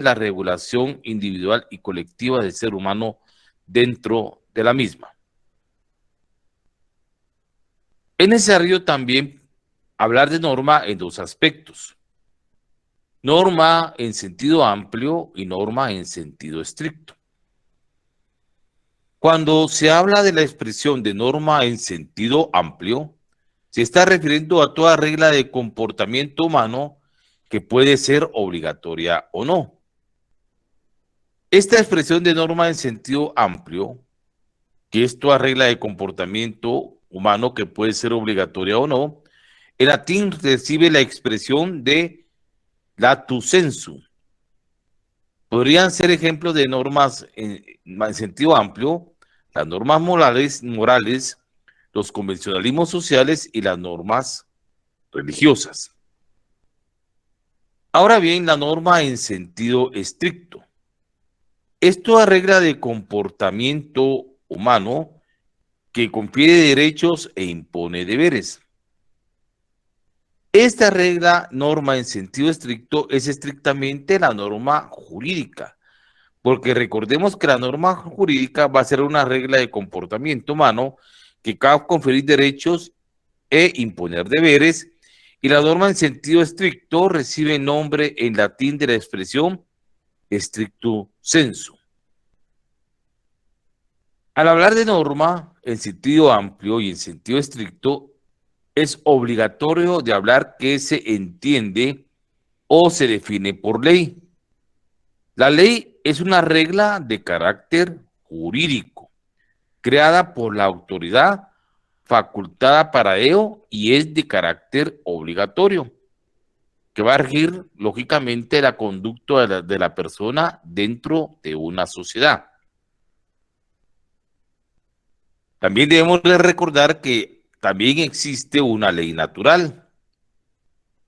la regulación individual y colectiva del ser humano dentro de la misma. Es necesario también hablar de norma en dos aspectos: norma en sentido amplio y norma en sentido estricto. Cuando se habla de la expresión de norma en sentido amplio, se está refiriendo a toda regla de comportamiento humano que puede ser obligatoria o no. Esta expresión de norma en sentido amplio, que es toda regla de comportamiento humano que puede ser obligatoria o no, en latín recibe la expresión de lato sensu. Podrían ser ejemplos de normas en sentido amplio: las normas morales, los convencionalismos sociales y las normas religiosas. Ahora bien, la norma en sentido estricto es toda regla de comportamiento humano que confiere derechos e impone deberes. Esta regla, norma en sentido estricto, es estrictamente la norma jurídica, porque recordemos que la norma jurídica va a ser una regla de comportamiento humano que va a conferir derechos e imponer deberes, y la norma en sentido estricto recibe nombre en latín de la expresión stricto sensu. Al hablar de norma en sentido amplio y en sentido estricto, es obligatorio de hablar que se entiende o se define por ley. La ley es una regla de carácter jurídico, creada por la autoridad facultada para ello y es de carácter obligatorio, que va a regir lógicamente la conducta de la persona dentro de una sociedad. También debemos de recordar que también existe una ley natural.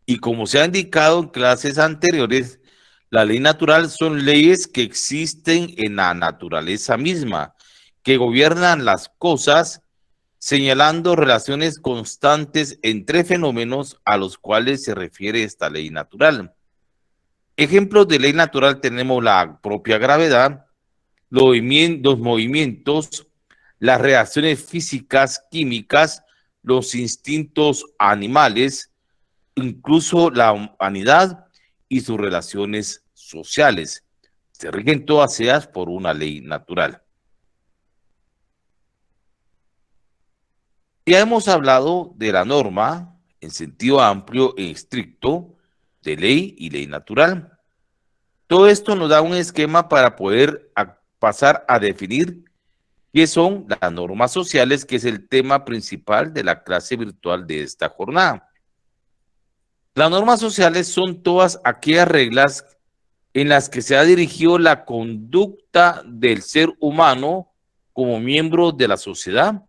Y como se ha indicado en clases anteriores, la ley natural son leyes que existen en la naturaleza misma, que gobiernan las cosas, señalando relaciones constantes entre fenómenos a los cuales se refiere esta ley natural. Ejemplos de ley natural tenemos la propia gravedad, los movimientos, las reacciones físicas, químicas, los instintos animales, incluso la humanidad y sus relaciones sociales. Se rigen todas ellas por una ley natural. Ya hemos hablado de la norma en sentido amplio e estricto, de ley y ley natural. Todo esto nos da un esquema para poder pasar a definir qué son las normas sociales, que es el tema principal de la clase virtual de esta jornada. Las normas sociales son todas aquellas reglas en las que se ha dirigido la conducta del ser humano como miembro de la sociedad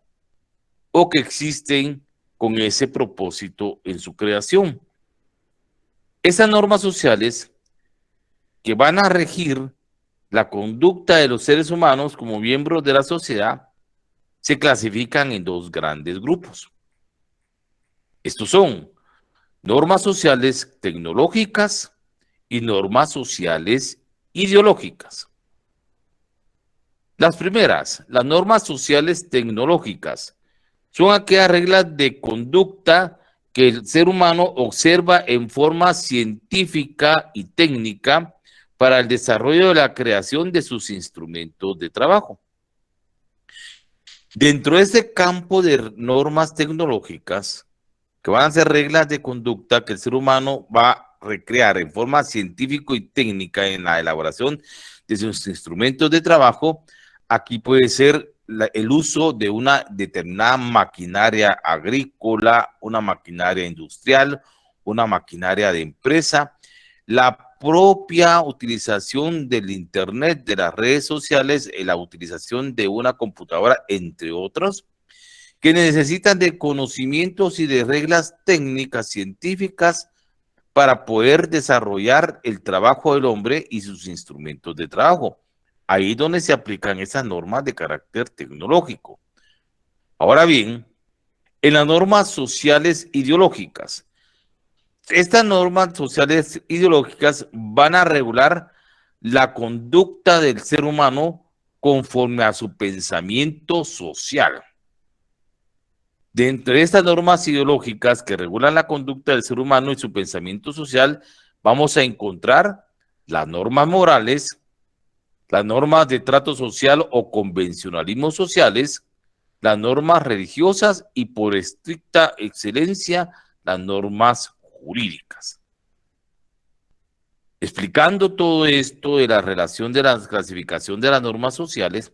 o que existen con ese propósito en su creación. Esas normas sociales que van a regir la conducta de los seres humanos como miembros de la sociedad se clasifican en dos grandes grupos. Estos son normas sociales tecnológicas y normas sociales ideológicas. Las primeras, las normas sociales tecnológicas, son aquellas reglas de conducta que el ser humano observa en forma científica y técnica para el desarrollo de la creación de sus instrumentos de trabajo. Dentro de este campo de normas tecnológicas, que van a ser reglas de conducta que el ser humano va a recrear en forma científica y técnica en la elaboración de sus instrumentos de trabajo, aquí puede ser el uso de una determinada maquinaria agrícola, una maquinaria industrial, una maquinaria de empresa, la propia utilización del internet, de las redes sociales, la utilización de una computadora, entre otros, que necesitan de conocimientos y de reglas técnicas científicas para poder desarrollar el trabajo del hombre y sus instrumentos de trabajo. Ahí es donde se aplican esas normas de carácter tecnológico. Ahora bien, en las normas sociales ideológicas, estas normas sociales ideológicas van a regular la conducta del ser humano conforme a su pensamiento social. Dentro de estas normas ideológicas que regulan la conducta del ser humano y su pensamiento social, vamos a encontrar las normas morales, las normas de trato social o convencionalismos sociales, las normas religiosas y, por estricta excelencia, las normas jurídicas. Explicando todo esto de la relación de la clasificación de las normas sociales,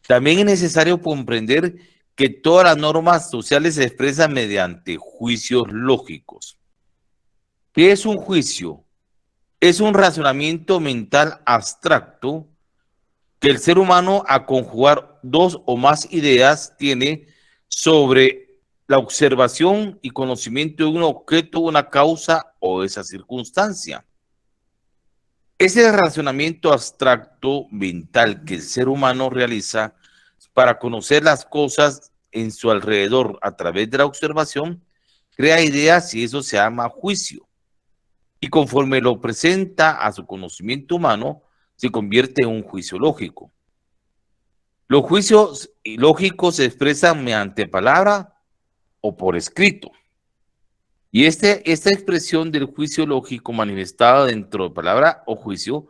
también es necesario comprender que todas las normas sociales se expresan mediante juicios lógicos. ¿Qué es un juicio? Es un razonamiento mental abstracto que el ser humano, a conjugar dos o más ideas, tiene sobre la observación y conocimiento de un objeto, una causa o esa circunstancia. Ese razonamiento abstracto mental que el ser humano realiza para conocer las cosas en su alrededor a través de la observación, crea ideas y eso se llama juicio. Y conforme lo presenta a su conocimiento humano, se convierte en un juicio lógico. Los juicios lógicos se expresan mediante palabra o por escrito. Y esta expresión del juicio lógico manifestada dentro de palabra o juicio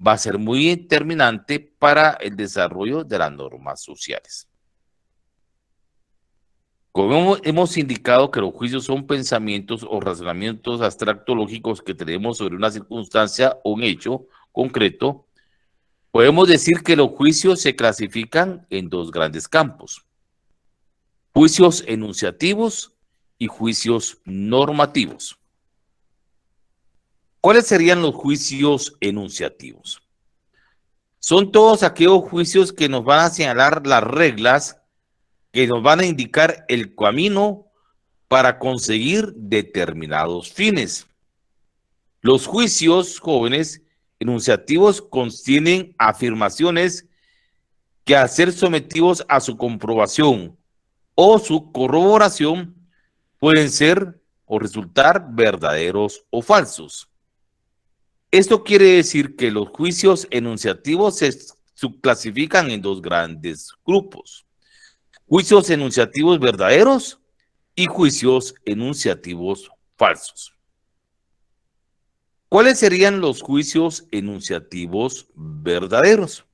va a ser muy determinante para el desarrollo de las normas sociales. Como hemos indicado que los juicios son pensamientos o razonamientos abstracto-lógicos que tenemos sobre una circunstancia o un hecho concreto, podemos decir que los juicios se clasifican en dos grandes campos: juicios enunciativos y juicios normativos. ¿Cuáles serían los juicios enunciativos? Son todos aquellos juicios que nos van a señalar las reglas, que nos van a indicar el camino para conseguir determinados fines. Los juicios, jóvenes, enunciativos contienen afirmaciones que, al ser sometidos a su comprobación o su corroboración, pueden ser o resultar verdaderos o falsos. Esto quiere decir que los juicios enunciativos se subclasifican en dos grandes grupos: juicios enunciativos verdaderos y juicios enunciativos falsos. ¿Cuáles serían los juicios enunciativos verdaderos?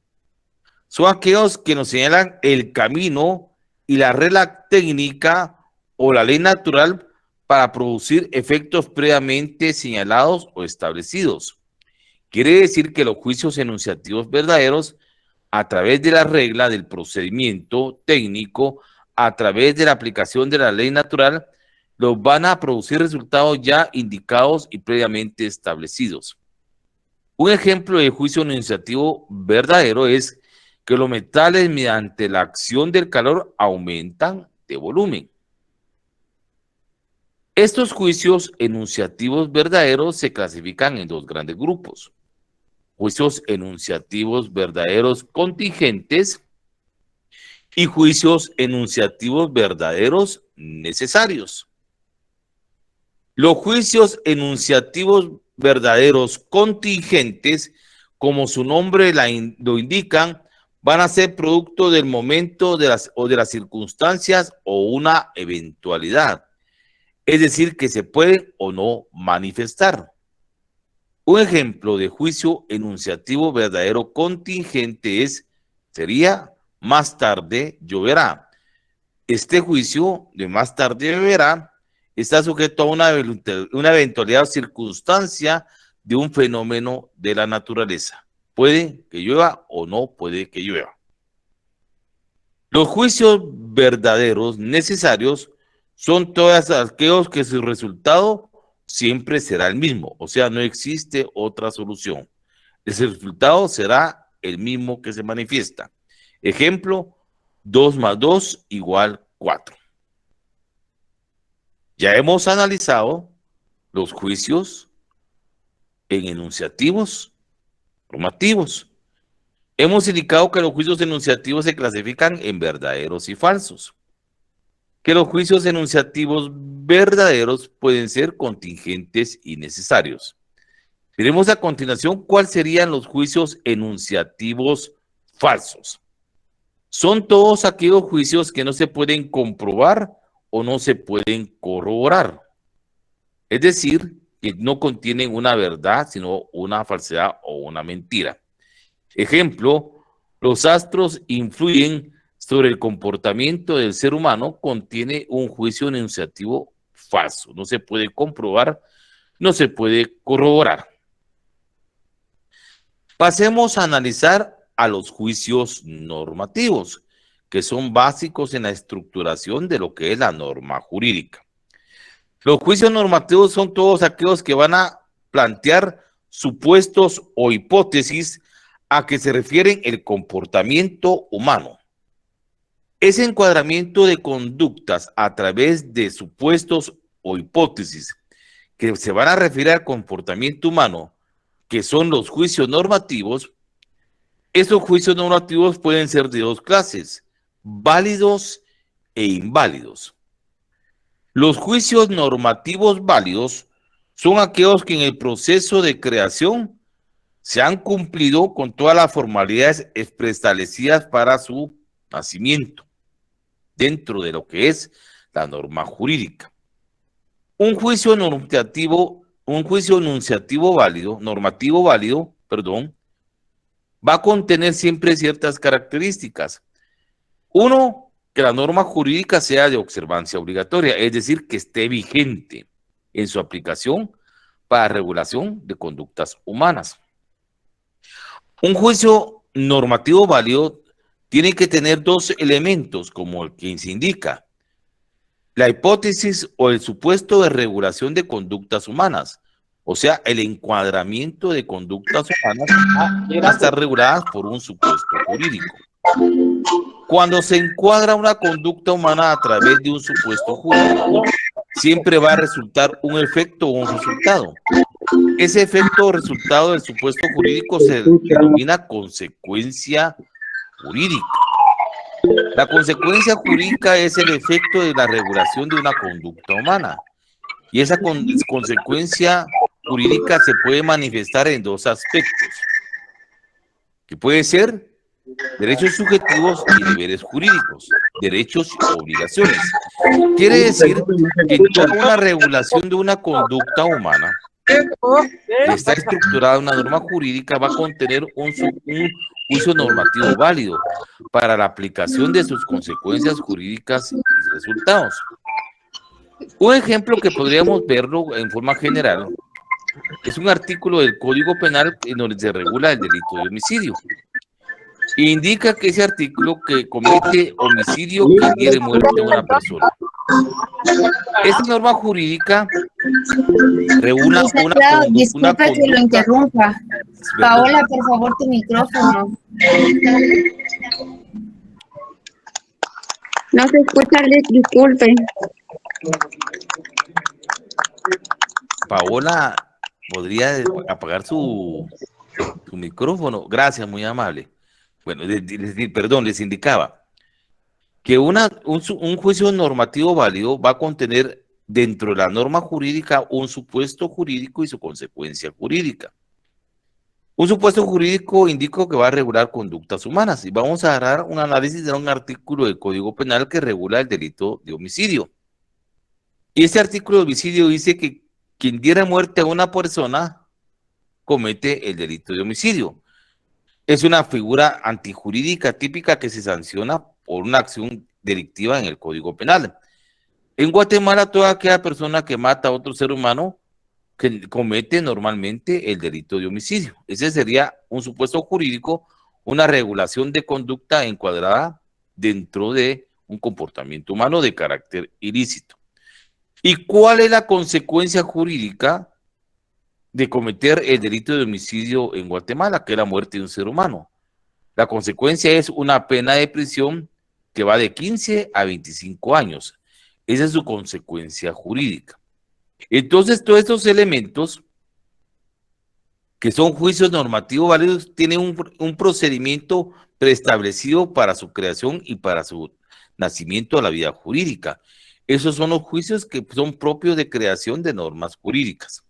Son aquellos que nos señalan el camino y la regla técnica o la ley natural para producir efectos previamente señalados o establecidos. Quiere decir que los juicios enunciativos verdaderos, a través de la regla del procedimiento técnico, a través de la aplicación de la ley natural, los van a producir resultados ya indicados y previamente establecidos. Un ejemplo de juicio enunciativo verdadero es que los metales, mediante la acción del calor, aumentan de volumen. Estos juicios enunciativos verdaderos se clasifican en dos grandes grupos: juicios enunciativos verdaderos contingentes y juicios enunciativos verdaderos necesarios. Los juicios enunciativos verdaderos contingentes, como su nombre lo indican, van a ser producto del momento de las circunstancias o una eventualidad, es decir, que se pueden o no manifestar. Un ejemplo de juicio enunciativo verdadero contingente sería: más tarde lloverá. Este juicio de más tarde lloverá está sujeto a una eventualidad o circunstancia de un fenómeno de la naturaleza. Puede que llueva o no puede que llueva. Los juicios verdaderos necesarios son todos aquellos que su resultado siempre será el mismo, o sea, no existe otra solución. Ese resultado será el mismo que se manifiesta. Ejemplo: 2 más 2 igual 4. Ya hemos analizado los juicios en enunciativos normativos. Hemos indicado que los juicios enunciativos se clasifican en verdaderos y falsos, que los juicios enunciativos verdaderos pueden ser contingentes y necesarios, Veremos a continuación cuáles serían los juicios enunciativos falsos. Son todos aquellos juicios que no se pueden comprobar o no se pueden corroborar. Es decir, que no contienen una verdad, sino una falsedad o una mentira. Ejemplo, los astros influyen sobre el comportamiento del ser humano, contiene un juicio enunciativo falso. No se puede comprobar, no se puede corroborar. Pasemos a analizar a los juicios normativos, que son básicos en la estructuración de lo que es la norma jurídica. Los juicios normativos son todos aquellos que van a plantear supuestos o hipótesis a que se refieren el comportamiento humano. Ese encuadramiento de conductas a través de supuestos o hipótesis que se van a referir al comportamiento humano, que son los juicios normativos, esos juicios normativos pueden ser de dos clases, válidos e inválidos. Los juicios normativos válidos son aquellos que en el proceso de creación se han cumplido con todas las formalidades preestablecidas para su nacimiento, dentro de lo que es la norma jurídica. Un juicio enunciativo válido, normativo válido, va a contener siempre ciertas características. Uno, que la norma jurídica sea de observancia obligatoria, es decir, que esté vigente en su aplicación para regulación de conductas humanas. Un juicio normativo válido tiene que tener dos elementos, como el que se indica: la hipótesis o el supuesto de regulación de conductas humanas, o sea, el encuadramiento de conductas humanas a estar reguladas por un supuesto jurídico. Cuando se encuadra una conducta humana a través de un supuesto jurídico, siempre va a resultar un efecto o un resultado. Ese efecto o resultado del supuesto jurídico se denomina consecuencia jurídica. La consecuencia jurídica es el efecto de la regulación de una conducta humana. Y esa consecuencia jurídica se puede manifestar en dos aspectos, que puede ser derechos subjetivos y deberes jurídicos, derechos y obligaciones. Quiere decir que en toda una regulación de una conducta humana que está estructurada en una norma jurídica va a contener un juicio normativo válido para la aplicación de sus consecuencias jurídicas y resultados. Un ejemplo que podríamos verlo en forma general es un artículo del Código Penal en donde se regula el delito de homicidio. Indica que ese artículo que comete homicidio quien diere muerte a una persona. Esta norma jurídica regula disculpa que lo interrumpa. Paola, por favor, tu micrófono. No se escucha, disculpe. Paola, ¿podría apagar su micrófono? Gracias, muy amable. Bueno, les indicaba que un juicio normativo válido va a contener dentro de la norma jurídica un supuesto jurídico y su consecuencia jurídica. Un supuesto jurídico indica que va a regular conductas humanas y vamos a dar un análisis de un artículo del Código Penal que regula el delito de homicidio. Y ese artículo de homicidio dice que quien diera muerte a una persona comete el delito de homicidio. Es una figura antijurídica típica que se sanciona por una acción delictiva en el Código Penal. En Guatemala, toda aquella persona que mata a otro ser humano que comete normalmente el delito de homicidio. Ese sería un supuesto jurídico, una regulación de conducta encuadrada dentro de un comportamiento humano de carácter ilícito. ¿Y cuál es la consecuencia jurídica de cometer el delito de homicidio en Guatemala, que es la muerte de un ser humano? La consecuencia es una pena de prisión que va de 15 a 25 años. Esa es su consecuencia jurídica. Entonces, todos estos elementos que son juicios normativos válidos tienen un procedimiento preestablecido para su creación y para su nacimiento a la vida jurídica. Esos son los juicios que son propios de creación de normas jurídicas.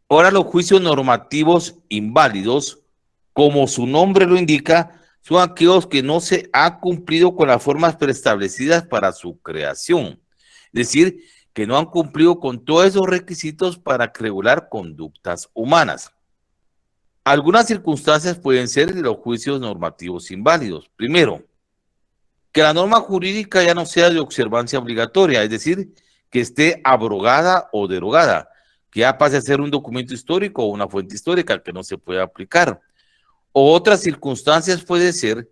Ahora, los juicios normativos inválidos, como su nombre lo indica, son aquellos que no se han cumplido con las formas preestablecidas para su creación. Es decir, que no han cumplido con todos esos requisitos para regular conductas humanas. Algunas circunstancias pueden ser los juicios normativos inválidos. Primero, que la norma jurídica ya no sea de observancia obligatoria, es decir, que esté abrogada o derogada, que ya pase a ser un documento histórico o una fuente histórica que no se puede aplicar. O otras circunstancias puede ser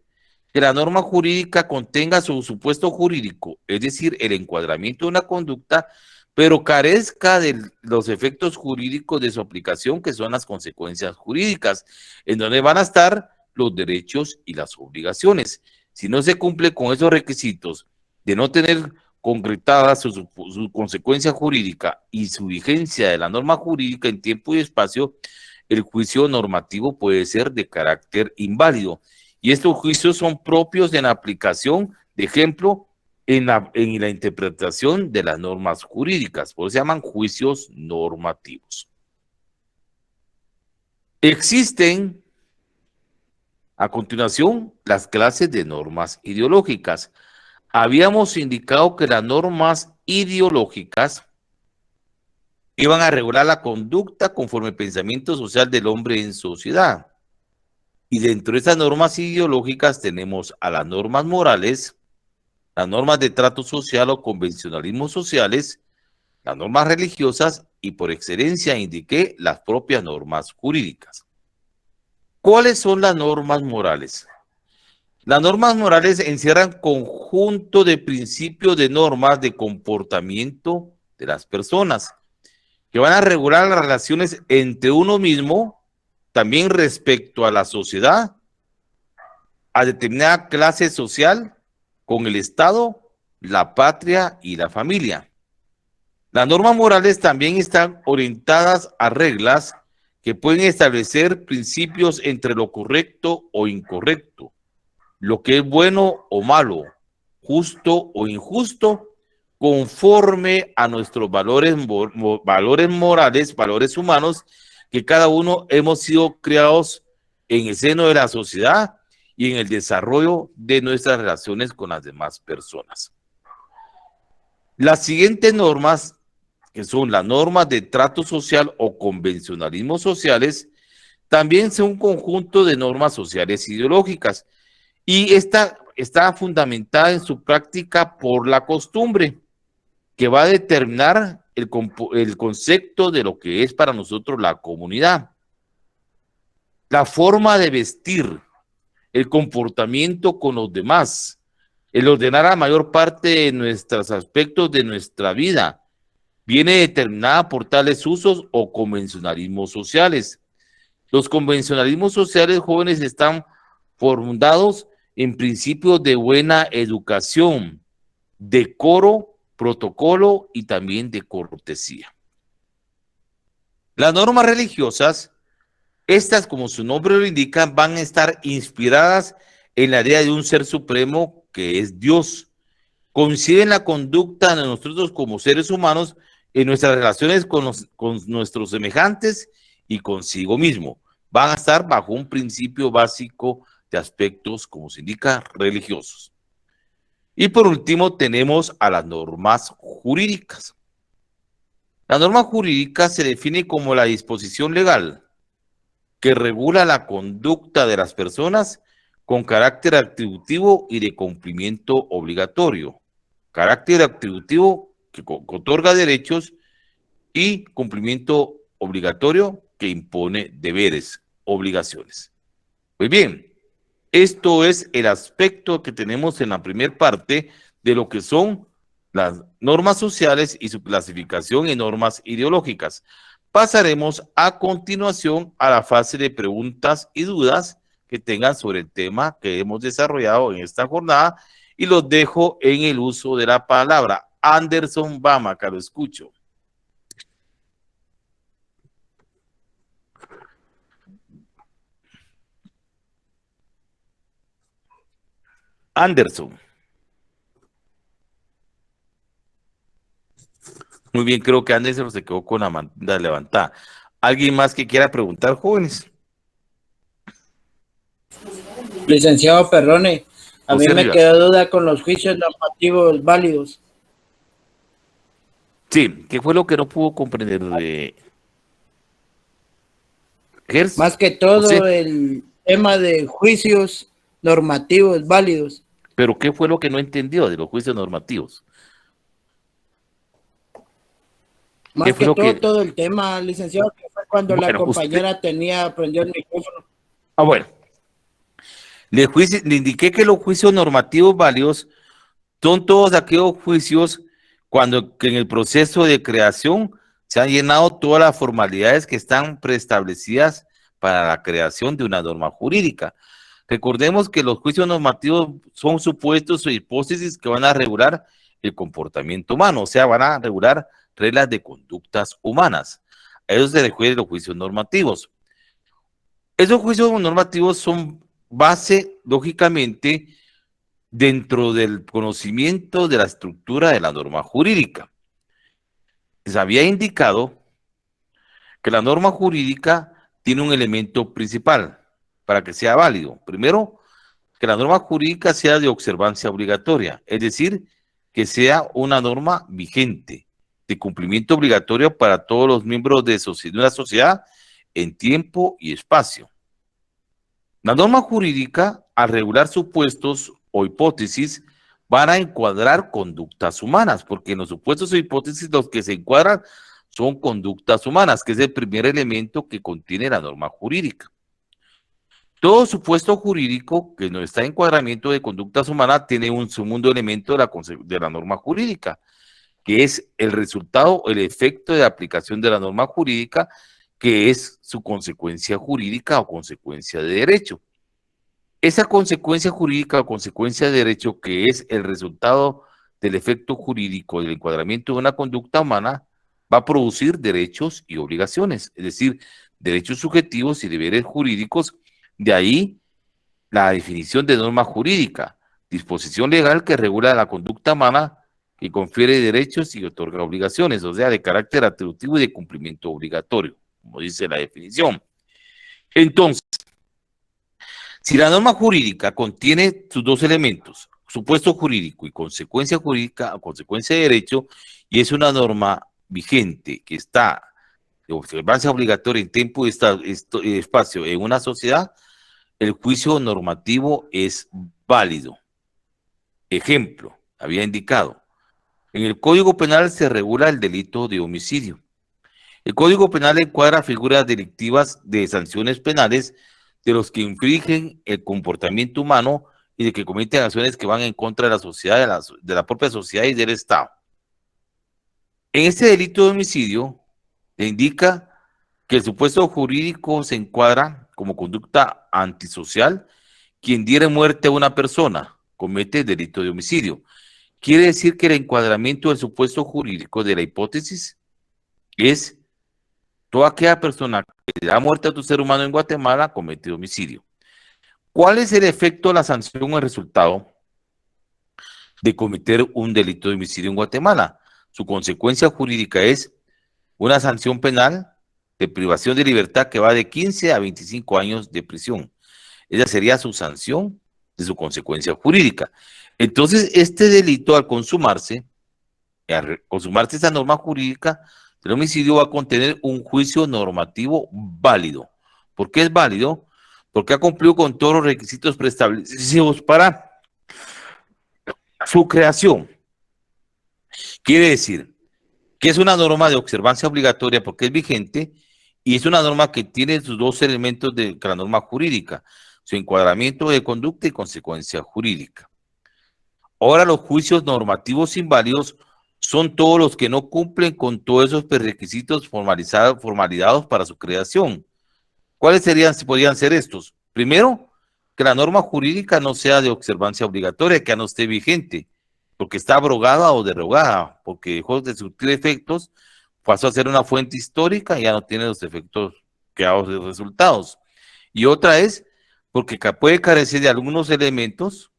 que la norma jurídica contenga su supuesto jurídico, es decir, el encuadramiento de una conducta, pero carezca de los efectos jurídicos de su aplicación, que son las consecuencias jurídicas, en donde van a estar los derechos y las obligaciones. Si no se cumple con esos requisitos de no tener concretada su consecuencia jurídica y su vigencia de la norma jurídica en tiempo y espacio, el juicio normativo puede ser de carácter inválido. Y estos juicios son propios en la aplicación, de ejemplo, en la interpretación de las normas jurídicas, por eso se llaman juicios normativos. Existen, a continuación, las clases de normas ideológicas. Habíamos indicado que las normas ideológicas iban a regular la conducta conforme al pensamiento social del hombre en sociedad. Y dentro de esas normas ideológicas tenemos a las normas morales, las normas de trato social o convencionalismos sociales, las normas religiosas y por excelencia indiqué las propias normas jurídicas. ¿Cuáles son las normas morales? Las normas morales encierran conjunto de principios de normas de comportamiento de las personas que van a regular las relaciones entre uno mismo, también respecto a la sociedad, a determinada clase social, con el Estado, la patria y la familia. Las normas morales también están orientadas a reglas que pueden establecer principios entre lo correcto o incorrecto, lo que es bueno o malo, justo o injusto, conforme a nuestros valores morales, valores humanos, que cada uno hemos sido creados en el seno de la sociedad y en el desarrollo de nuestras relaciones con las demás personas. Las siguientes normas, que son las normas de trato social o convencionalismos sociales, también son un conjunto de normas sociales ideológicas, y esta está fundamentada en su práctica por la costumbre, que va a determinar el concepto de lo que es para nosotros la comunidad. La forma de vestir, el comportamiento con los demás, el ordenar la mayor parte de nuestros aspectos de nuestra vida, viene determinada por tales usos o convencionalismos sociales. Los convencionalismos sociales jóvenes están fundados en principios de buena educación, decoro, protocolo y también de cortesía. Las normas religiosas, estas, como su nombre lo indica, van a estar inspiradas en la idea de un ser supremo que es Dios. Coinciden la conducta de nosotros como seres humanos en nuestras relaciones con nuestros semejantes y consigo mismo. Van a estar bajo un principio básico de aspectos, como se indica, religiosos. Y por último tenemos a las normas jurídicas. La norma jurídica se define como la disposición legal que regula la conducta de las personas con carácter atributivo y de cumplimiento obligatorio. Carácter atributivo que otorga derechos y cumplimiento obligatorio que impone deberes, obligaciones. Pues bien, esto es el aspecto que tenemos en la primera parte de lo que son las normas sociales y su clasificación en normas ideológicas. Pasaremos a continuación a la fase de preguntas y dudas que tengan sobre el tema que hemos desarrollado en esta jornada y los dejo en el uso de la palabra. Anderson Bamaca, lo escucho. Anderson. Muy bien, creo que Anderson se quedó con la manda levantada. ¿Alguien más que quiera preguntar, jóvenes? Licenciado Perrone, a mí José me Rivas. quedó duda con los juicios normativos válidos. Sí, ¿qué fue lo que no pudo comprender Gers? Más que José, todo el tema de juicios normativos válidos. pero ¿qué fue lo que no entendió de los juicios normativos? ¿Qué Más fue que lo que... todo el tema, licenciado, que fue cuando la Bueno, usted... compañera prendió el micrófono. Bueno, le indiqué que los juicios normativos válidos son todos aquellos juicios cuando que en el proceso de creación se han llenado todas las formalidades que están preestablecidas para la creación de una norma jurídica. Recordemos que los juicios normativos son supuestos o hipótesis que van a regular el comportamiento humano, o sea, van a regular reglas de conductas humanas. A eso se refieren los juicios normativos. Esos juicios normativos son base, lógicamente, dentro del conocimiento de la estructura de la norma jurídica. Les había indicado que la norma jurídica tiene un elemento principal para que sea válido. Primero, que la norma jurídica sea de observancia obligatoria, es decir, que sea una norma vigente, de cumplimiento obligatorio para todos los miembros de una sociedad en tiempo y espacio. La norma jurídica, al regular supuestos o hipótesis, van a encuadrar conductas humanas, porque en los supuestos o hipótesis los que se encuadran son conductas humanas, que es el primer elemento que contiene la norma jurídica. Todo supuesto jurídico que no está en encuadramiento de conductas humanas tiene un segundo elemento de la norma jurídica, que es el resultado, el efecto de aplicación de la norma jurídica, que es su consecuencia jurídica o consecuencia de derecho. Esa consecuencia jurídica o consecuencia de derecho, que es el resultado del efecto jurídico del encuadramiento de una conducta humana, va a producir derechos y obligaciones, es decir, derechos subjetivos y deberes jurídicos. De ahí la definición de norma jurídica, disposición legal que regula la conducta humana, que confiere derechos y otorga obligaciones, o sea, de carácter atributivo y de cumplimiento obligatorio, como dice la definición. Entonces, si la norma jurídica contiene sus dos elementos, supuesto jurídico y consecuencia jurídica o consecuencia de derecho, y es una norma vigente que está de observancia obligatoria en tiempo y espacio en una sociedad, el juicio normativo es válido. Ejemplo, había indicado, en el Código Penal se regula el delito de homicidio. El Código Penal encuadra figuras delictivas de sanciones penales de los que infringen el comportamiento humano y de que cometen acciones que van en contra de la sociedad, de la propia sociedad y del Estado. En este delito de homicidio, se indica que el supuesto jurídico se encuadra como conducta antisocial. Quien diere muerte a una persona comete delito de homicidio. Quiere decir que el encuadramiento del supuesto jurídico de la hipótesis es toda aquella persona que le da muerte a otro ser humano en Guatemala comete homicidio. ¿Cuál es el efecto de la sanción o el resultado de cometer un delito de homicidio en Guatemala? Su consecuencia jurídica es una sanción penal de privación de libertad que va de 15 a 25 años de prisión. Esa sería su sanción de su consecuencia jurídica. Entonces, este delito al consumarse esa norma jurídica, el homicidio va a contener un juicio normativo válido. ¿Por qué es válido? Porque ha cumplido con todos los requisitos preestablecidos para su creación. Quiere decir que es una norma de observancia obligatoria porque es vigente y es una norma que tiene sus dos elementos de la norma jurídica, su encuadramiento de conducta y consecuencia jurídica. Ahora los juicios normativos inválidos son todos los que no cumplen con todos esos requisitos formalizados para su creación. ¿Cuáles podrían ser estos? Primero, que la norma jurídica no sea de observancia obligatoria, que no esté vigente, porque está abrogada o derogada, porque dejó de surtir efectos, pasó a ser una fuente histórica y ya no tiene los efectos creados de resultados. Y otra es porque puede carecer de algunos elementos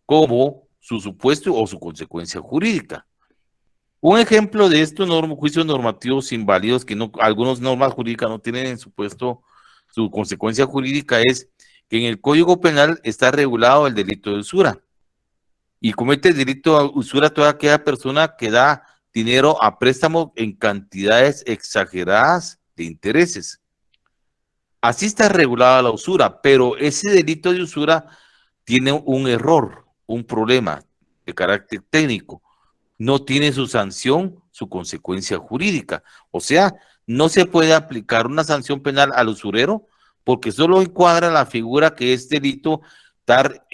como su supuesto o su consecuencia jurídica. Un ejemplo de estos juicios normativos inválidos que algunas normas jurídicas no tienen en su puesto su consecuencia jurídica es que en el Código Penal está regulado el delito de usura y comete el delito de usura toda aquella persona que da dinero a préstamo en cantidades exageradas de intereses. Así está regulada la usura, pero ese delito de usura tiene un error, un problema de carácter técnico. No tiene su sanción, su consecuencia jurídica. O sea, no se puede aplicar una sanción penal al usurero porque solo encuadra la figura que es delito dar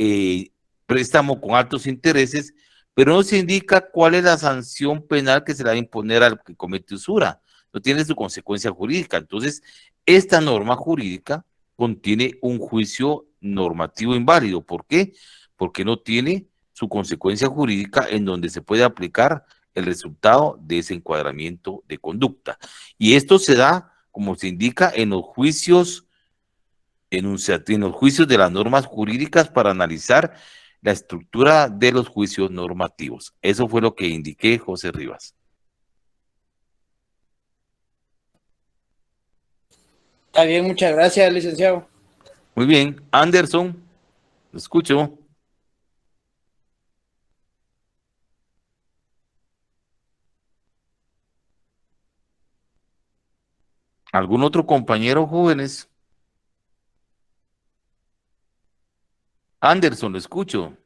préstamo con altos intereses, pero no se indica cuál es la sanción penal que se le va a imponer al que comete usura. No tiene su consecuencia jurídica. Entonces, esta norma jurídica contiene un juicio normativo inválido. ¿Por qué? Porque no tiene su consecuencia jurídica en donde se puede aplicar el resultado de ese encuadramiento de conducta. Y esto se da, como se indica, en los juicios, en los juicios de las normas jurídicas para analizar la estructura de los juicios normativos. Eso fue lo que indiqué, José Rivas. Está bien, muchas gracias, licenciado. Muy bien, Anderson, lo escucho. ¿Algún otro compañero, jóvenes? Anderson, lo escucho.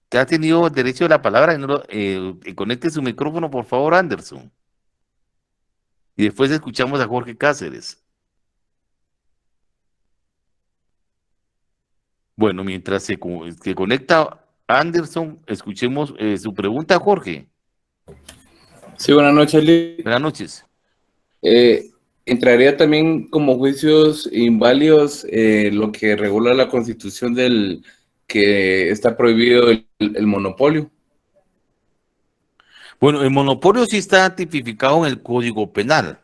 Te ha tenido el derecho de la palabra y no conecte su micrófono, por favor, Anderson. Y después escuchamos a Jorge Cáceres. Bueno, mientras se conecta Anderson, escuchemos su pregunta, Jorge. Sí, buenas noches, Lee. Buenas noches. Entraría también como juicios inválidos lo que regula la Constitución del que está prohibido el monopolio. Bueno, el monopolio sí está tipificado en el Código Penal.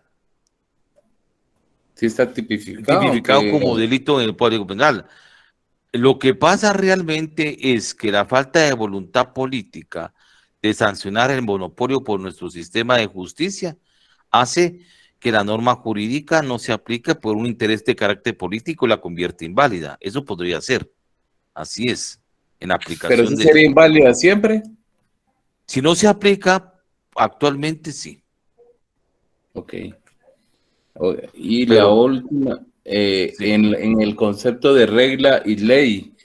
Sí está tipificado. Tipificado como delito en el Código Penal. Lo que pasa realmente es que la falta de voluntad política de sancionar el monopolio por nuestro sistema de justicia hace que la norma jurídica no se aplique por un interés de carácter político y la convierte inválida. Eso podría ser. Así es. En aplicación. ¿Pero sí sería inválida siempre? Si no se aplica, actualmente sí. Ok. Y la última, sí. en el concepto de regla y ley,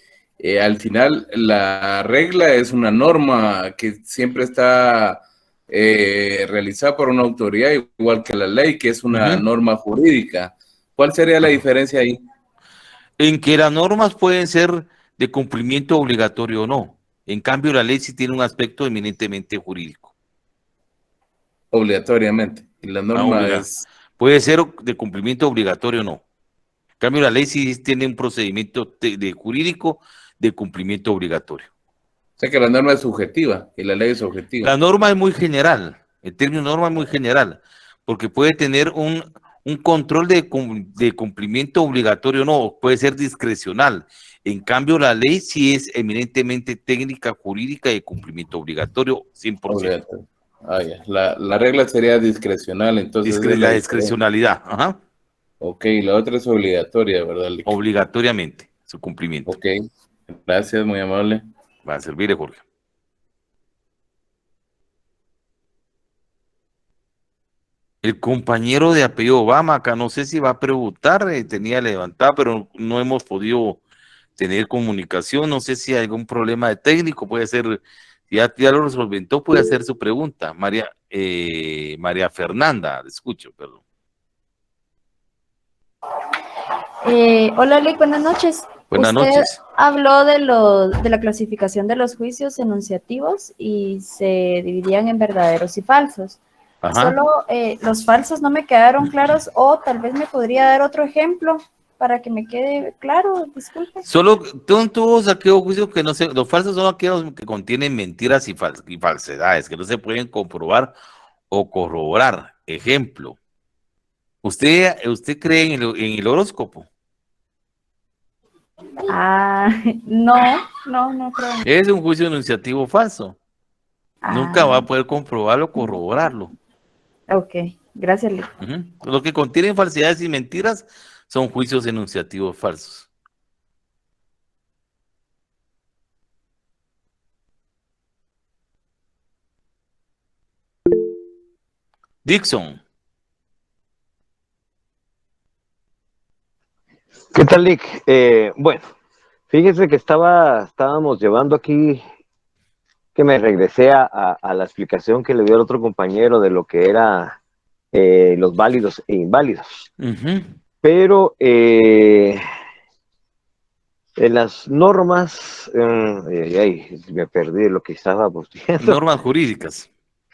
al final la regla es una norma que siempre está realizada por una autoridad, igual que la ley, que es una norma jurídica. ¿Cuál sería la diferencia ahí? En que las normas pueden ser de cumplimiento obligatorio o no. En cambio, la ley sí tiene un aspecto eminentemente jurídico. Obligatoriamente. Y la norma puede ser de cumplimiento obligatorio o no. En cambio, la ley sí tiene un procedimiento de jurídico de cumplimiento obligatorio. O sea que la norma es subjetiva y la ley es objetiva. La norma es muy general. El término norma es muy general, porque puede tener un control de cumplimiento obligatorio o no, puede ser discrecional. En cambio, la ley sí es eminentemente técnica, jurídica y de cumplimiento obligatorio, 100%. Obligatorio. Ya. La regla sería discrecional, entonces. La discrecionalidad, ajá. Ok, la otra es obligatoria, ¿verdad? Obligatoriamente, su cumplimiento. Ok, gracias, muy amable. Va a servirle, Jorge. El compañero de apellido Obama, acá no sé si va a preguntar, tenía levantada, pero no hemos podido tener comunicación, no sé si hay algún problema de técnico, puede ser, ya lo resolvió, puede hacer su pregunta. María Fernanda, le escucho, perdón. Hola, Lick, buenas noches. Buenas noches. Habló de la clasificación de los juicios enunciativos y se dividían en verdaderos y falsos. Ajá. Solo los falsos no me quedaron claros, o tal vez me podría dar otro ejemplo para que me quede claro, disculpe. Solo todos aquellos juicios que no sé, los falsos son aquellos que contienen mentiras y falsedades, que no se pueden comprobar o corroborar. Ejemplo, ¿usted cree en el horóscopo? No creo. Es un juicio enunciativo falso. Nunca va a poder comprobarlo o corroborarlo. Ok, gracias, Lick. Lo que contienen falsedades y mentiras son juicios enunciativos falsos. Dixon. ¿Qué tal, Lick? Bueno, fíjese que estábamos llevando aquí, que me regresé a la explicación que le dio el otro compañero de lo que era los válidos e inválidos. Pero en las normas, me perdí lo que estaba diciendo. Normas jurídicas.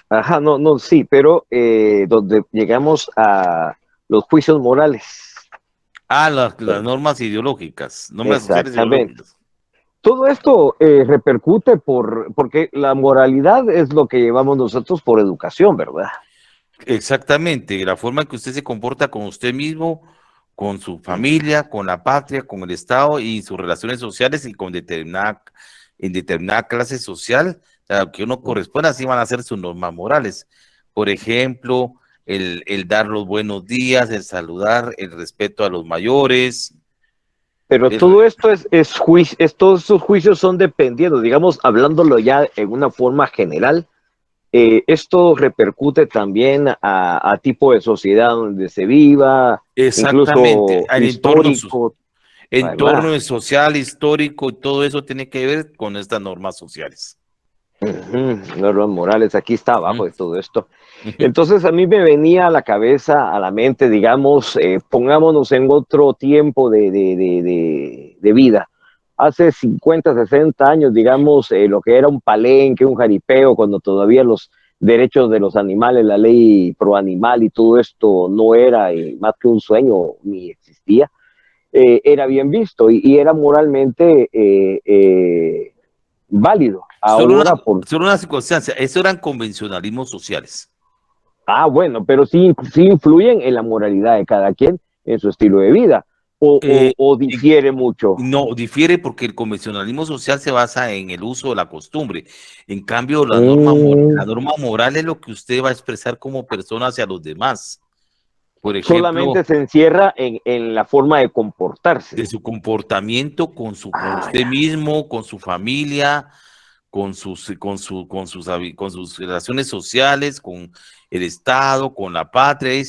Ajá, no, sí, pero donde llegamos a los juicios morales. Las normas ideológicas, normas sociales ideológicas. Todo esto repercute porque la moralidad es lo que llevamos nosotros por educación, ¿verdad? Exactamente, la forma en que usted se comporta con usted mismo, con su familia, con la patria, con el Estado y sus relaciones sociales y con determinada clase social, a la que uno corresponde, así van a ser sus normas morales. Por ejemplo, el dar los buenos días, el saludar, el respeto a los mayores. Pero todo esto todos esos juicios son dependiendo, digamos, hablándolo ya en una forma general, esto repercute también a tipo de sociedad donde se viva, exactamente, incluso histórico. Entorno social, histórico, y todo eso tiene que ver con estas normas sociales. Normas morales, aquí está abajo de todo esto. Entonces a mí me venía a la cabeza, a la mente, digamos, pongámonos en otro tiempo de vida. Hace 50, 60 años, digamos, lo que era un palenque, un jaripeo, cuando todavía los derechos de los animales, la ley pro animal y todo esto no era más que un sueño, ni existía, era bien visto y era moralmente válido. Ahora, solo una circunstancia, eso eran convencionalismos sociales. Bueno, pero sí influyen en la moralidad de cada quien, en su estilo de vida, o difiere mucho. No, difiere porque el convencionalismo social se basa en el uso de la costumbre. En cambio, la norma moral es lo que usted va a expresar como persona hacia los demás. Por ejemplo, solamente se encierra en la forma de comportarse. De su comportamiento con usted mismo, con su familia, con sus relaciones sociales, con el Estado, con la patria,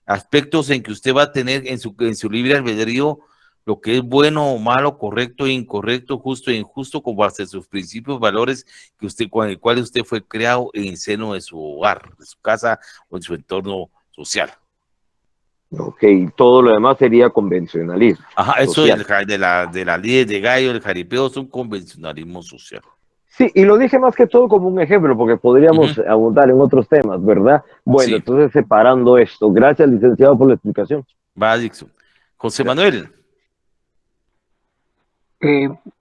aspectos en que usted va a tener en su libre albedrío lo que es bueno o malo, correcto e incorrecto, justo e injusto, con base a sus principios, valores con el cual usted fue creado en el seno de su hogar, de su casa o en su entorno social. Ok, todo lo demás sería convencionalismo. Ajá, eso de la ley de gallo, el jaripeo, son convencionalismo social. Sí, y lo dije más que todo como un ejemplo, porque podríamos abundar en otros temas, ¿verdad? Bueno, entonces separando esto. Gracias, licenciado, por la explicación. Va, Dixon. José Manuel.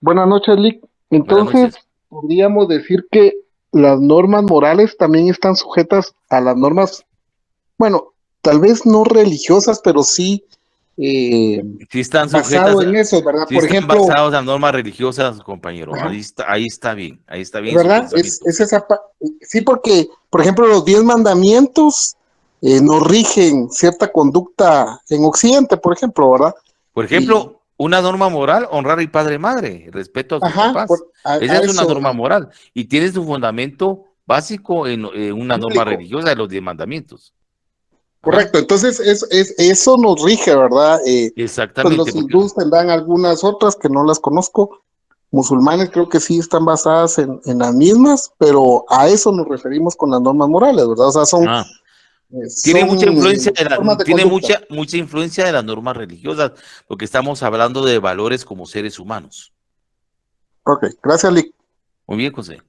Buenas noches, Lick. Entonces, podríamos decir que las normas morales también están sujetas a las normas, bueno, tal vez no religiosas, pero sí, sí están basado en eso, ¿verdad? Sí, por ejemplo, basados en normas religiosas, compañero. Ahí está bien, ¿verdad? Es esa sí, porque, por ejemplo, los 10 mandamientos nos rigen cierta conducta en Occidente, por ejemplo, ¿verdad? Por ejemplo, una norma moral, honrar al padre y madre, respeto a sus papás. Esa es una norma moral y tiene su fundamento básico en una norma religiosa de los 10 mandamientos. Correcto, entonces eso nos rige, ¿verdad? Exactamente. Pues los hindúes tendrán algunas otras que no las conozco, musulmanes creo que sí están basadas en las mismas, pero a eso nos referimos con las normas morales, ¿verdad? O sea, tiene mucha influencia mucha influencia de las normas religiosas, porque estamos hablando de valores como seres humanos. Ok, gracias, Lick. Muy bien, José.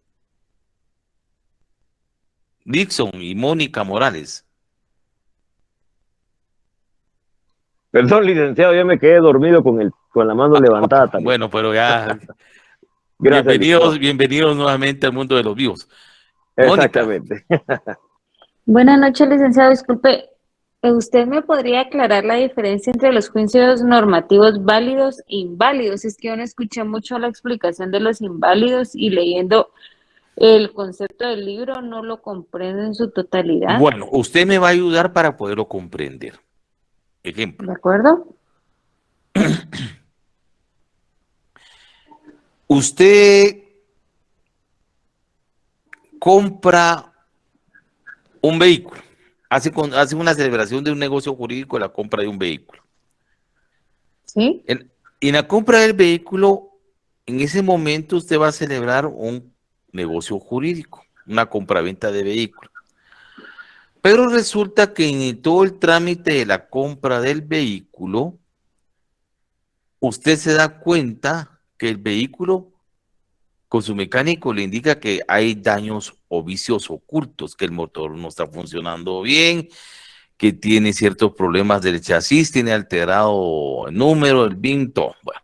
Dixon y Mónica Morales. Perdón, licenciado, ya me quedé dormido con la mano levantada también. Bueno, pero ya. Gracias, bienvenidos nuevamente al mundo de los vivos. Exactamente. Buenas noches, licenciado. Disculpe, ¿usted me podría aclarar la diferencia entre los juicios normativos válidos e inválidos? Es que yo no escuché mucho la explicación de los inválidos y leyendo El concepto del libro no lo comprendo en su totalidad. Bueno, usted me va a ayudar para poderlo comprender. Ejemplo. ¿De acuerdo? Usted compra un vehículo, hace una celebración de un negocio jurídico de la compra de un vehículo. Sí. En la compra del vehículo, en ese momento usted va a celebrar un negocio jurídico, una compraventa de vehículo. Pero resulta que en todo el trámite de la compra del vehículo, usted se da cuenta que el vehículo con su mecánico le indica que hay daños o vicios ocultos, que el motor no está funcionando bien, que tiene ciertos problemas del chasis, tiene alterado el número, el VIN, todo. Bueno,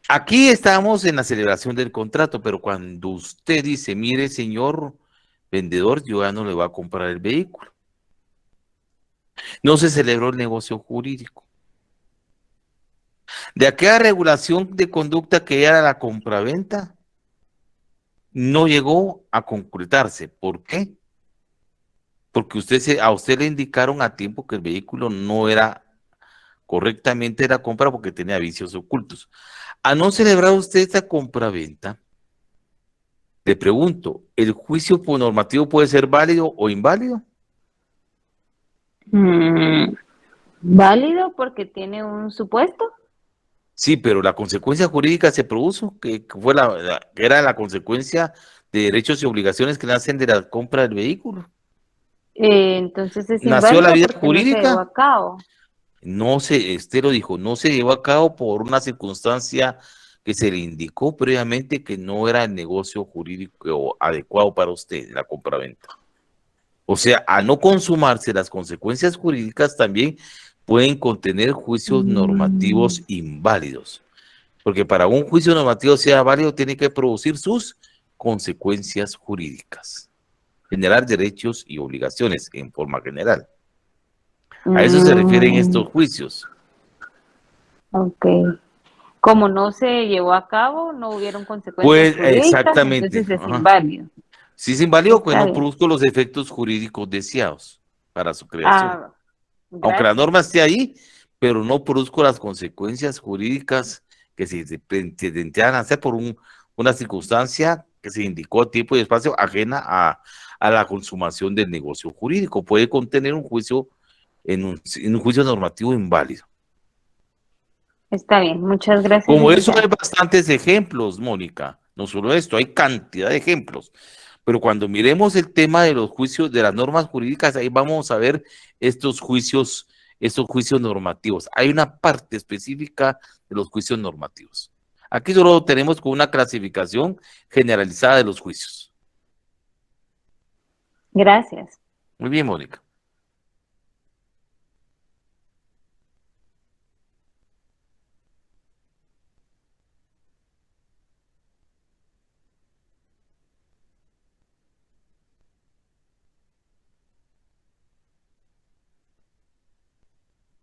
aquí estamos en la celebración del contrato, pero cuando usted dice, mire, señor vendedor, yo ya no le voy a comprar el vehículo. No se celebró el negocio jurídico. De aquella regulación de conducta que era la compraventa, no llegó a concretarse. ¿Por qué? Porque a usted le indicaron a tiempo que el vehículo no era correctamente la compra porque tenía vicios ocultos. A no celebrar usted esta compraventa, le pregunto, ¿el juicio normativo puede ser válido o inválido? Válido porque tiene un supuesto. Sí, pero la consecuencia jurídica se produjo, que fue era la consecuencia de derechos y obligaciones que nacen de la compra del vehículo. Entonces es ¿Nació la inválido vida porque no se llevó jurídica? a cabo. No se, lo dijo, no se llevó a cabo por una circunstancia que se le indicó previamente que no era el negocio jurídico adecuado para usted, la compraventa. O sea, a no consumarse, las consecuencias jurídicas también pueden contener juicios normativos inválidos. Porque para un juicio normativo sea válido, tiene que producir sus consecuencias jurídicas, generar derechos y obligaciones en forma general. A eso se refieren estos juicios. Ok. Como no se llevó a cabo, no hubieron consecuencias Pues jurídicas, exactamente. entonces es Ajá. inválido. Sí es inválido que Está no bien. produzca los efectos jurídicos deseados para su creación. Aunque la Gracias. norma esté ahí, pero no produzco las consecuencias jurídicas que se intentan hacer por una circunstancia que se indicó tiempo y espacio ajena a la consumación del negocio jurídico. Puede contener un juicio en un juicio normativo inválido. Está bien, muchas gracias, Como eso hay licenciado. bastantes ejemplos, Mónica. No solo esto, hay cantidad de ejemplos. Pero cuando miremos el tema de los juicios, de las normas jurídicas, ahí vamos a ver estos juicios normativos. Hay una parte específica de los juicios normativos. Aquí solo tenemos con una clasificación generalizada de los juicios. Gracias. Muy bien, Mónica.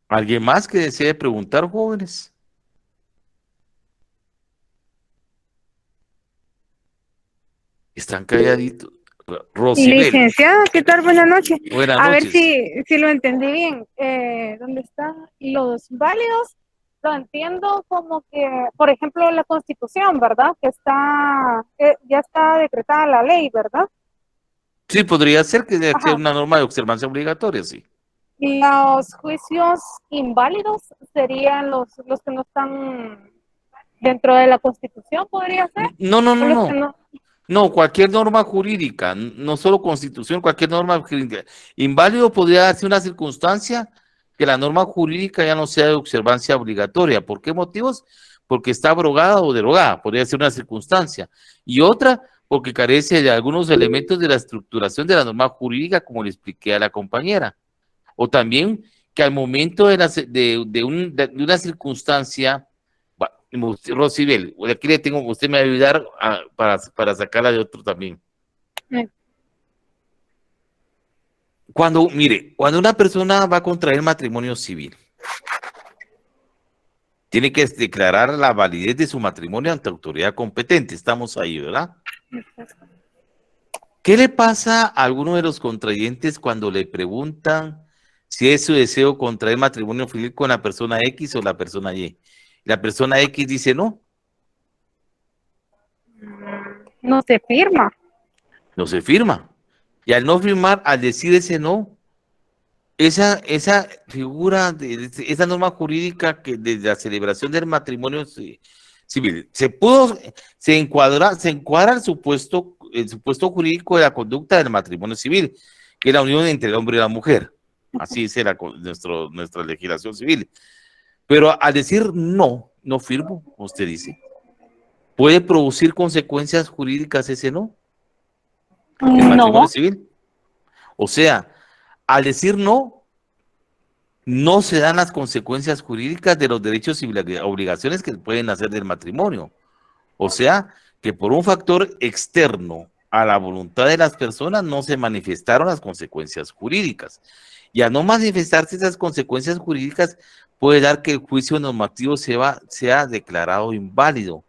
¿Alguien más que desee preguntar, jóvenes? Están calladitos. Rosibel, Licenciado, ¿qué tal? Buenas noches. buenas A ver noches. si lo entendí bien. ¿Dónde están los válidos? Lo entiendo como que, por ejemplo, la Constitución, ¿verdad? Que ya está decretada la ley, ¿verdad? Sí, podría ser que sea Ajá. una norma de observancia obligatoria, sí. Los juicios inválidos serían los que no están dentro de la Constitución, ¿podría ser? No, no, ¿O no, los que no. no? No, cualquier norma jurídica, no solo constitución, cualquier norma jurídica. Inválido podría darse una circunstancia que la norma jurídica ya no sea de observancia obligatoria. ¿Por qué motivos? Porque está abrogada o derogada, podría ser una circunstancia. Y otra, porque carece de algunos elementos de la estructuración de la norma jurídica, como le expliqué a la compañera. O también que al momento de una circunstancia, Rosibel, aquí le tengo, usted me va a ayudar para sacarla de otro también. Cuando una persona va a contraer matrimonio civil, tiene que declarar la validez de su matrimonio ante autoridad competente. Estamos ahí, ¿verdad? ¿Qué le pasa a alguno de los contrayentes cuando le preguntan si es su deseo contraer matrimonio civil con la persona X o la persona Y? La persona X dice no. No se firma. No se firma. Y al no firmar, al decir ese no, esa figura, esa norma jurídica que desde la celebración del matrimonio civil se encuadra el supuesto jurídico de la conducta del matrimonio civil, que es la unión entre el hombre y la mujer. Así dice nuestra legislación civil. Pero al decir no, no firmo, usted dice, ¿puede producir consecuencias jurídicas ese no? El matrimonio No. civil. O sea, al decir no, no se dan las consecuencias jurídicas de los derechos y obligaciones que pueden hacer del matrimonio. O sea, que por un factor externo a la voluntad de las personas no se manifestaron las consecuencias jurídicas. Y al no manifestarse esas consecuencias jurídicas, puede dar que el juicio normativo sea declarado inválido,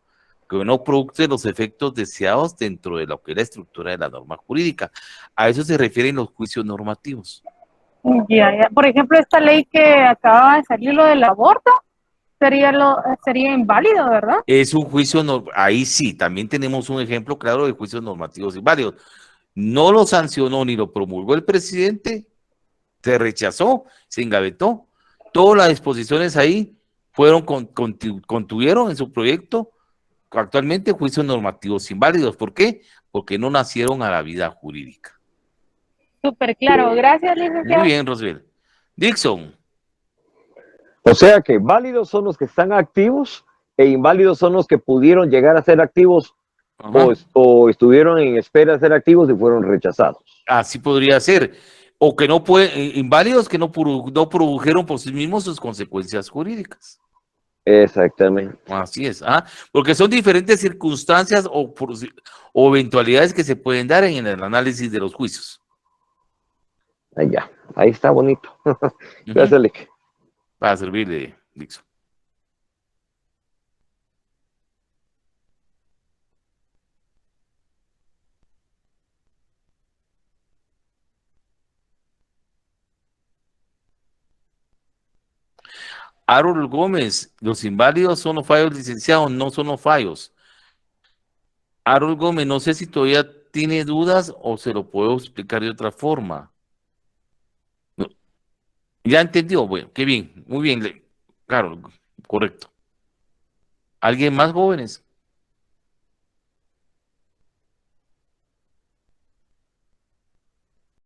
que no produce los efectos deseados dentro de lo que es la estructura de la norma jurídica. A eso se refieren los juicios normativos. Ya. Por ejemplo, esta ley que acaba de salir, lo del aborto, sería inválido, ¿verdad? Es un juicio, ahí sí, también tenemos un ejemplo claro de juicios normativos inválidos. No lo sancionó ni lo promulgó el presidente, se rechazó, se engavetó. Todas las disposiciones ahí contuvieron en su proyecto actualmente juicios normativos inválidos. ¿Por qué? Porque no nacieron a la vida jurídica. Súper claro. Gracias, Muy licenciado. bien, Rosbel. Dixon. O sea que válidos son los que están activos e inválidos son los que pudieron llegar a ser activos o estuvieron en espera de ser activos y fueron rechazados. Así podría ser. O que no pueden, inválidos que no produjeron por sí mismos sus consecuencias jurídicas. Exactamente. Así es, porque son diferentes circunstancias o eventualidades que se pueden dar en el análisis de los juicios. Ahí ya, ahí está bonito. Gracias, Lick. Para servirle, Dixon. Harold Gómez, los inválidos son los fallos licenciados, no son los fallos. Harold Gómez, no sé si todavía tiene dudas o se lo puedo explicar de otra forma. No. Ya entendió, bueno, qué bien, muy bien, Harold, correcto. ¿Alguien más, jóvenes?